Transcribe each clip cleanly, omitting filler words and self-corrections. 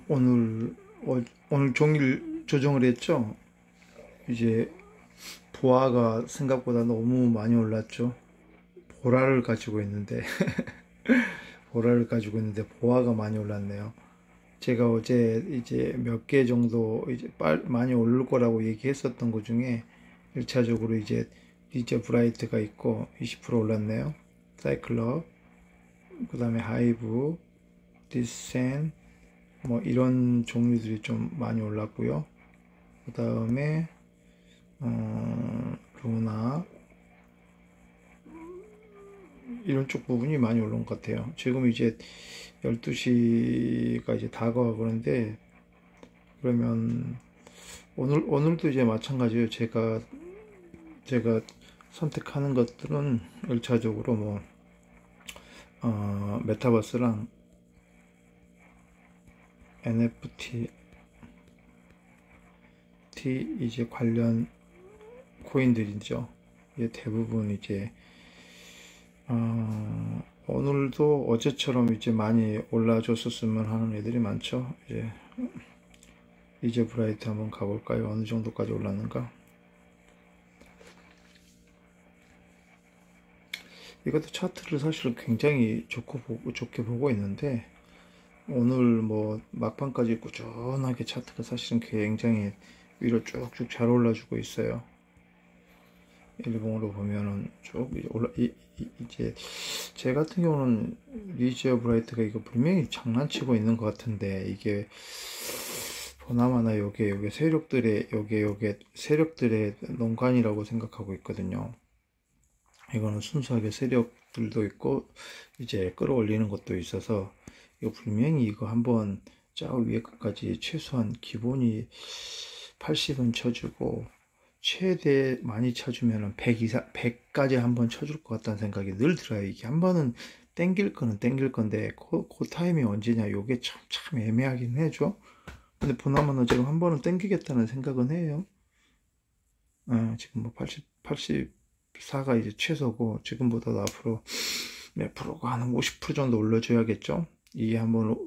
오늘 오늘 종일 조정을 했죠. 이제 보아가 생각보다 너무 많이 올랐죠. 보라를 가지고 있는데 보아가 많이 올랐네요. 제가 어제 이제 몇 개 정도 이제 많이 오를 거라고 얘기했었던 것 중에 1차적으로 이제 브라이트가 있고 20% 올랐네요. 사이클럽, 그 다음에 하이브, 디센, 뭐 이런 종류들이 좀 많이 올랐고요. 그 다음에 루나 이런 쪽 부분이 많이 올라온 것 같아요. 지금 이제 12시가 이제 다가와 그런데, 그러면 오늘도 이제 마찬가지예요. 제가 선택하는 것들은 1차적으로 뭐 메타버스랑 NFT 이제 관련 코인들이죠. 이게 대부분 이제 오늘도 어제처럼 이제 많이 올라줬었으면 하는 애들이 많죠. 이제 브라이트 한번 가볼까요? 어느 정도까지 올랐는가? 이것도 차트를 사실 굉장히 좋게 보고 있는데, 오늘 뭐 막판까지 꾸준하게 차트가 사실은 굉장히 위로 쭉쭉 잘 올라주고 있어요. 일봉으로 보면은 쭉 이제 제 같은 경우는 리지어 브라이트가 이거 분명히 장난치고 있는 것 같은데, 이게 보나마나 요게 세력들의 농간이라고 생각하고 있거든요. 이거는 순수하게 세력들도 있고 이제 끌어올리는 것도 있어서, 이거 분명히 이거 한번 저 위에 끝까지 최소한 기본이 80은 쳐주고 최대 많이 쳐주면은 100 이상, 100까지 한번 쳐줄 것 같다는 생각이 늘 들어요. 이게 한 번은 땡길 거는 땡길 건데, 그 타이밍이 언제냐, 요게 참 애매하긴 해죠. 근데 보나마나 지금 한 번은 땡기겠다는 생각은 해요. 지금 뭐 84가 이제 최소고, 지금보다도 앞으로 몇 프로가 한 50% 정도 올려줘야겠죠. 이게 한번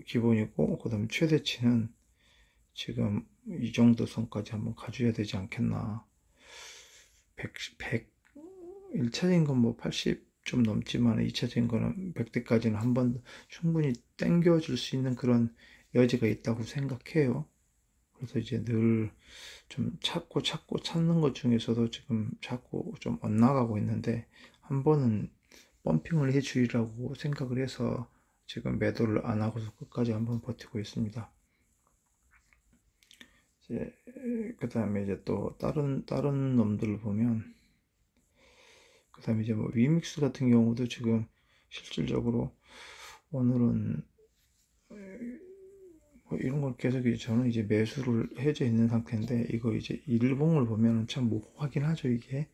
기본이고, 그 다음에 최대치는 지금 이 정도 선까지 한번 가줘야 되지 않겠나. 1차적인 건 뭐 80 좀 넘지만 2차적인 거는 100대까지는 한번 충분히 땡겨줄 수 있는 그런 여지가 있다고 생각해요. 그래서 이제 늘 좀 찾는 것 중에서도 지금 자꾸 좀 엇나가고 있는데, 한 번은 펌핑을 해주리라고 생각을 해서 지금 매도를 안 하고서 끝까지 한번 버티고 있습니다. 이제 그 다음에 이제 또 다른 놈들을 보면, 그 다음에 이제 뭐 위믹스 같은 경우도 지금 실질적으로 오늘은 뭐 이런 걸 계속 이제 저는 이제 매수를 해져 있는 상태인데, 이거 이제 일봉을 보면은 참 모호하긴 하죠. 이게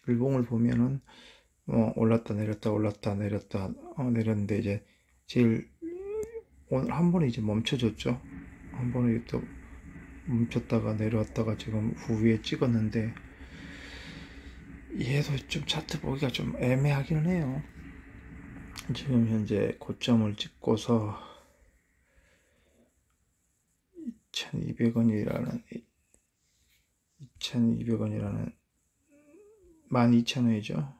일봉을 보면은 올랐다 내렸다 올랐다 내렸다 내렸는데, 이제 제일 오늘 한 번에 이제 멈춰졌죠. 한 번에 또 멈췄다가 내려왔다가 지금 후위에 찍었는데, 얘도 좀 차트 보기가 좀 애매하기는 해요. 지금 현재 고점을 찍고서 2200원이라는 12,000원이죠.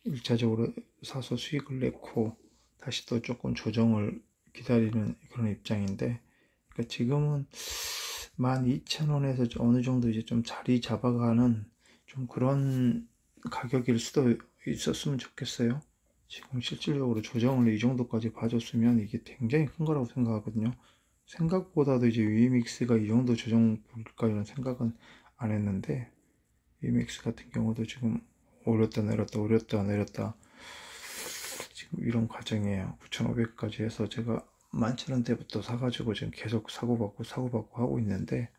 1차적으로 사서 수익을 냈고 다시 또 조금 조정을 기다리는 그런 입장인데, 그러니까 지금은 12,000원에서 어느 정도 이제 좀 자리 잡아가는 좀 그런 가격일 수도 있었으면 좋겠어요. 지금 실질적으로 조정을 이 정도까지 봐줬으면 이게 굉장히 큰 거라고 생각하거든요. 생각보다도 이제 위믹스가 이 정도 조정 볼까라는 생각은 안 했는데, 위믹스 같은 경우도 지금 올렸다 내렸다 올렸다 내렸다 지금 이런 과정이에요. 9,500까지 해서 제가 11,000원대부터 사가지고 지금 계속 사고받고 하고 있는데,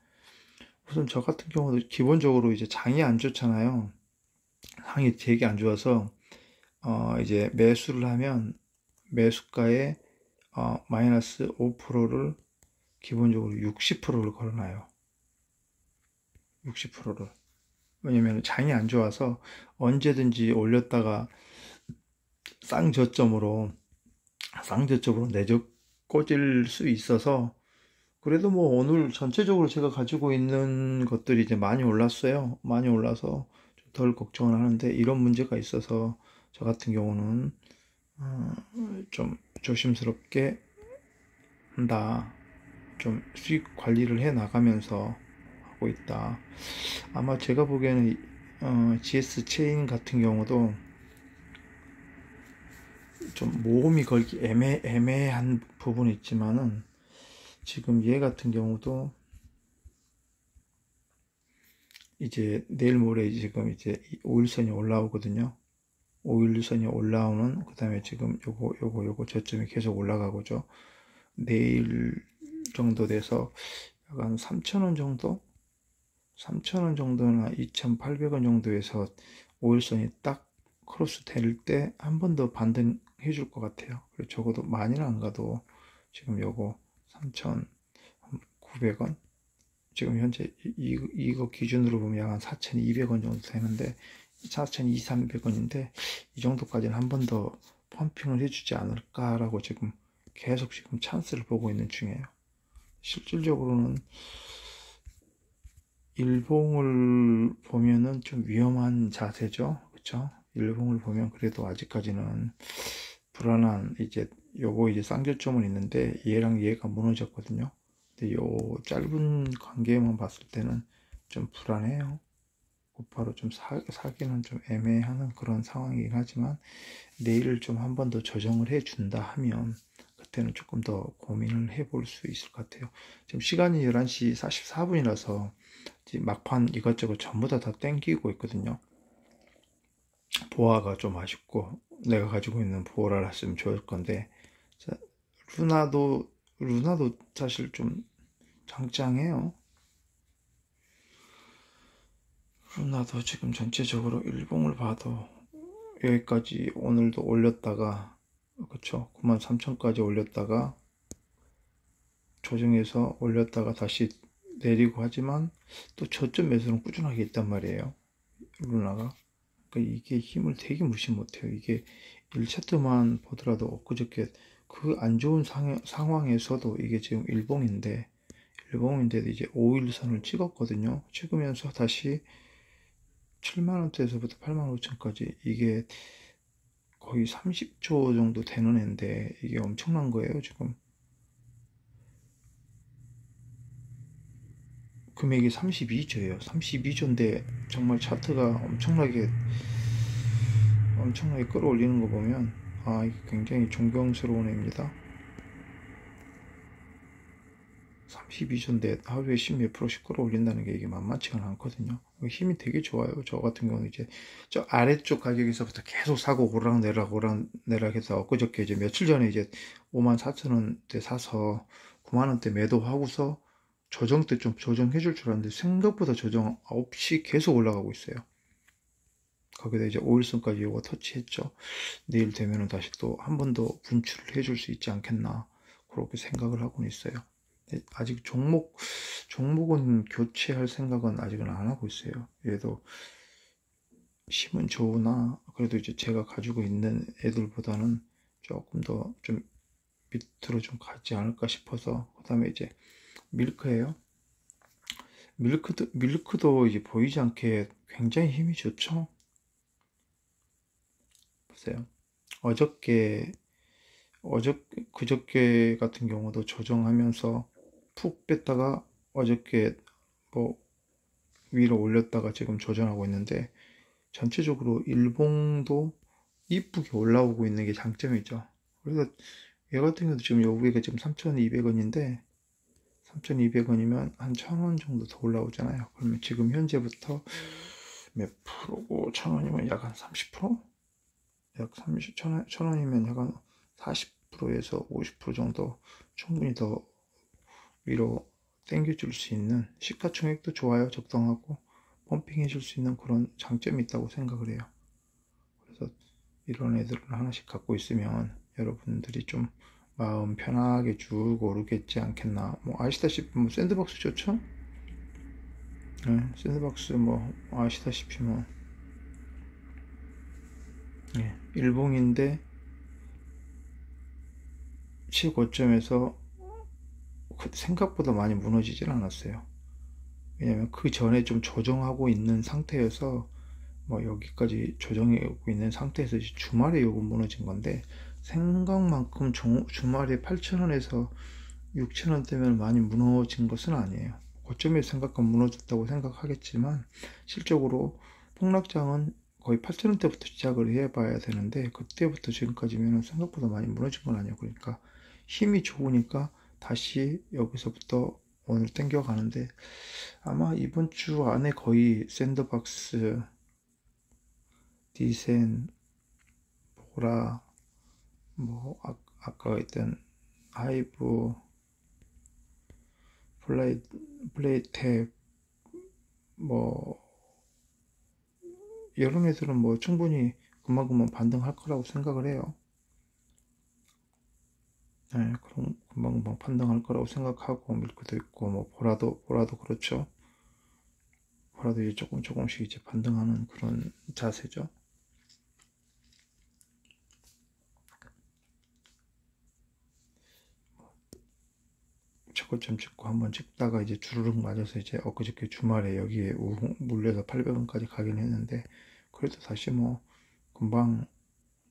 우선 저 같은 경우도 기본적으로 이제 장이 안 좋잖아요. 장이 되게 안 좋아서 이제 매수를 하면 매수가에 마이너스 5%를 기본적으로 60%를 걸어놔요. 60%를. 왜냐면 장이 안 좋아서 언제든지 올렸다가 쌍저점으로 내줬고 꺼질 수 있어서, 그래도 뭐 오늘 전체적으로 제가 가지고 있는 것들이 이제 많이 올랐어요. 많이 올라서 좀 덜 걱정을 하는데, 이런 문제가 있어서 저 같은 경우는 어, 좀 조심스럽게 한다. 좀 수익 관리를 해 나가면서 하고 있다. 아마 제가 보기에는 GS 체인 같은 경우도 좀 모험이 걸기 애매한 부분이 있지만은, 지금 얘 같은 경우도 이제 내일 모레 지금 이제 5일선이 올라오거든요. 5일선이 올라오는, 그 다음에 지금 요거 저점이 계속 올라가고죠. 내일 정도 돼서 약간 3,000원 정도? 3,000원 정도나 2,800원 정도에서 5일선이 딱 크로스 될 때 한 번 더 반등해 줄 것 같아요. 그리고 적어도 많이는 안 가도 지금 요거 3,900원, 지금 현재 이거 기준으로 보면 약 한 4,200원 정도 되는데, 4,200, 300원인데 이 정도까지는 한 번 더 펌핑을 해주지 않을까라고 지금 계속 지금 찬스를 보고 있는 중이에요. 실질적으로는 일봉을 보면은 좀 위험한 자세죠. 그쵸? 일봉을 보면 그래도 아직까지는 불안한, 이제 요거 이제 쌍절점은 있는데 얘랑 얘가 무너졌거든요. 근데 요 짧은 관계만 봤을 때는 좀 불안해요. 곧바로 좀 사기는 좀 애매한 그런 상황이긴 하지만, 내일 좀 한 번 더 조정을 해 준다 하면 그때는 조금 더 고민을 해볼 수 있을 것 같아요. 지금 시간이 11시 44분이라서 지금 막판 이것저것 전부 다 땡기고 있거든요. 보아가 좀 아쉽고, 내가 가지고 있는 보아를 했으면 좋을 건데, 자, 루나도 사실 좀 장짱해요. 루나도 지금 전체적으로 일봉을 봐도 여기까지 오늘도 올렸다가, 그쵸, 93,000까지 올렸다가 조정해서 올렸다가 다시 내리고, 하지만 또 저점 매수는 꾸준하게 있단 말이에요, 루나가. 그러니까 이게 힘을 되게 무시 못해요. 이게 1차트만 보더라도 엊그저께 그 안 좋은 상황에서도 이게 지금 일봉인데도 이제 5일선을 찍었거든요. 찍으면서 다시 7만원대에서부터 85,000까지, 이게 거의 30조 정도 되는 앤데 이게 엄청난 거예요. 지금 금액이 32조예요. 32조인데 정말 차트가 엄청나게 끌어올리는 거 보면, 이게 굉장히 존경스러운 애입니다. 32조인데 하루에 10몇 프로씩 끌어올린다는 게 이게 만만치가 않거든요. 힘이 되게 좋아요. 저 같은 경우는 이제 저 아래쪽 가격에서부터 계속 사고 오락내락 해서 엊그저께 이제 며칠 전에 이제 54,000원대 사서 9만원대 매도하고서 조정 때 좀 조정해 줄 줄 알았는데 생각보다 조정 없이 계속 올라가고 있어요. 거기다 이제 5일선까지 이거 터치했죠. 내일 되면은 다시 또 한 번 더 분출을 해줄 수 있지 않겠나, 그렇게 생각을 하고는 있어요. 아직 종목은 교체할 생각은 아직은 안 하고 있어요. 얘도 힘은 좋으나 그래도 이제 제가 가지고 있는 애들보다는 조금 더 좀 밑으로 좀 가지 않을까 싶어서. 그 다음에 이제 밀크예요. 밀크도 이제 보이지 않게 굉장히 힘이 좋죠. 보세요. 그저께 같은 경우도 조정하면서 푹 뺐다가 어저께 뭐 위로 올렸다가 지금 조정하고 있는데, 전체적으로 일봉도 이쁘게 올라오고 있는 게 장점이죠. 그래서 얘 같은 경우도 지금 여기가 지금 3,200원인데 3,200원이면 한 1,000원 정도 더 올라오잖아요. 그러면 지금 현재부터 몇 프로고, 1,000원이면 약 한 30%? 약 30, 1,000원이면 약 한 40%에서 50% 정도 충분히 더 위로 당겨줄 수 있는, 시가총액도 좋아요. 적당하고 펌핑 해줄 수 있는 그런 장점이 있다고 생각을 해요. 그래서 이런 애들을 하나씩 갖고 있으면 여러분들이 좀 마음 편하게 쭉 오르겠지 않겠나. 뭐 아시다시피 뭐 샌드박스 좋죠? 네, 샌드박스 뭐 아시다시피 뭐, 네, 일봉인데 최고점에서 생각보다 많이 무너지진 않았어요. 왜냐면 그 전에 좀 조정하고 있는 상태여서 뭐 여기까지 조정하고 있는 상태에서 주말에 요금 무너진 건데, 생각만큼 주말에 8,000원에서 6,000원대면 많이 무너진 것은 아니에요. 고점에서 생각하면 무너졌다고 생각하겠지만 실적으로 폭락장은 거의 8,000원대부터 시작을 해봐야 되는데, 그때부터 지금까지면 생각보다 많이 무너진 건 아니에요. 그러니까 힘이 좋으니까 다시 여기서부터 오늘 땡겨 가는데, 아마 이번 주 안에 거의 샌드박스, 디센, 보라, 뭐 아까 했던 하이브, 플레이탭, 뭐 이런 애들은 뭐 충분히 금방금방 반등할 거라고 생각을 해요. 네, 그럼 금방금방 반등할 거라고 생각하고, 밀크도 있고, 뭐 보라도 그렇죠. 보라도 이제 조금씩 이제 반등하는 그런 자세죠. 저거점 찍고 한번 찍다가 이제 주르륵 맞아서 이제 엊그저께 주말에 여기에 물려서 800원까지 가긴 했는데, 그래도 다시 뭐 금방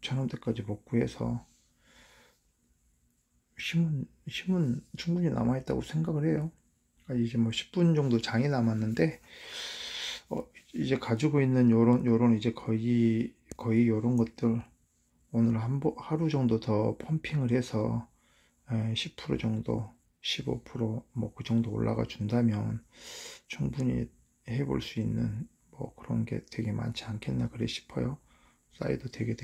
1,000원대까지 복구해서 힘은 충분히 남아있다고 생각을 해요. 이제 뭐 10분 정도 장이 남았는데, 이제 가지고 있는 요런 이제 거의 요런 것들 오늘 하루 정도 더 펌핑을 해서 10% 정도, 15% 그 정도 올라가 준다면 충분히 해볼 수 있는 뭐 그런 게 되게 많지 않겠나 그래 싶어요. 사이도 되게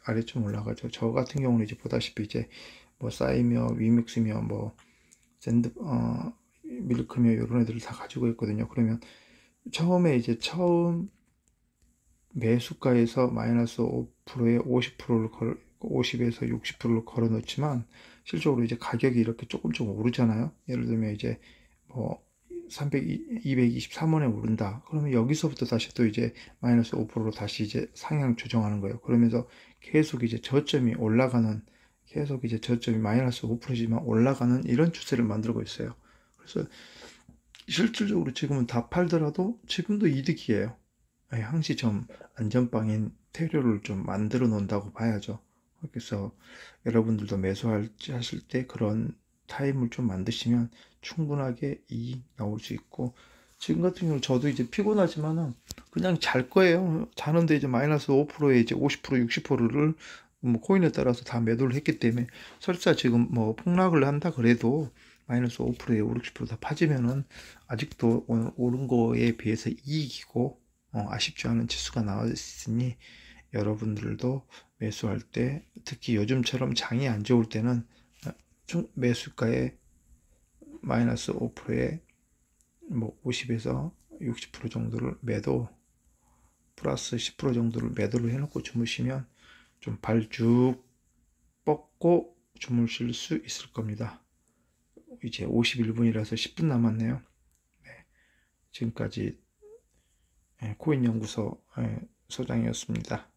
아래쪽 올라가죠. 저 같은 경우는 이제 보다시피 이제 뭐 사이며 위믹스며 뭐 밀크며 이런 애들을 다 가지고 있거든요. 그러면 처음 매수가에서 마이너스 5%에 50%를 50에서 60%를 걸어 놓지만, 실적으로 이제 가격이 이렇게 조금 오르잖아요. 예를 들면 이제 뭐 223원에 오른다. 그러면 여기서부터 다시 또 이제 마이너스 5%로 다시 이제 상향 조정하는 거예요. 그러면서 계속 이제 저점이 마이너스 5%지만 올라가는 이런 추세를 만들고 있어요. 그래서 실질적으로 지금은 다 팔더라도 지금도 이득이에요. 항시 좀 안전빵인 테러를 좀 만들어 놓는다고 봐야죠. 그래서 여러분들도 매수하실 때 그런 타임을 좀 만드시면 충분하게 이익 나올 수 있고, 지금 같은 경우 저도 이제 피곤하지만은 그냥 잘 거예요. 자는데 이제 마이너스 5%에 이제 50% 60%를 뭐 코인에 따라서 다 매도를 했기 때문에, 설사 지금 뭐 폭락을 한다 그래도 마이너스 5%에 5, 60%다 빠지면은 아직도 오늘 오른 거에 비해서 이익이고, 아쉽지 않은 지수가 나와 있으니 여러분들도 매수할 때, 특히 요즘처럼 장이 안 좋을 때는 매수가에 마이너스 5%에 뭐 50에서 60% 정도를 매도, 플러스 10% 정도를 매도를 해놓고 주무시면 좀 발 쭉 뻗고 주무실 수 있을 겁니다. 이제 51분이라서 10분 남았네요. 네, 지금까지 코인연구소 소장이었습니다.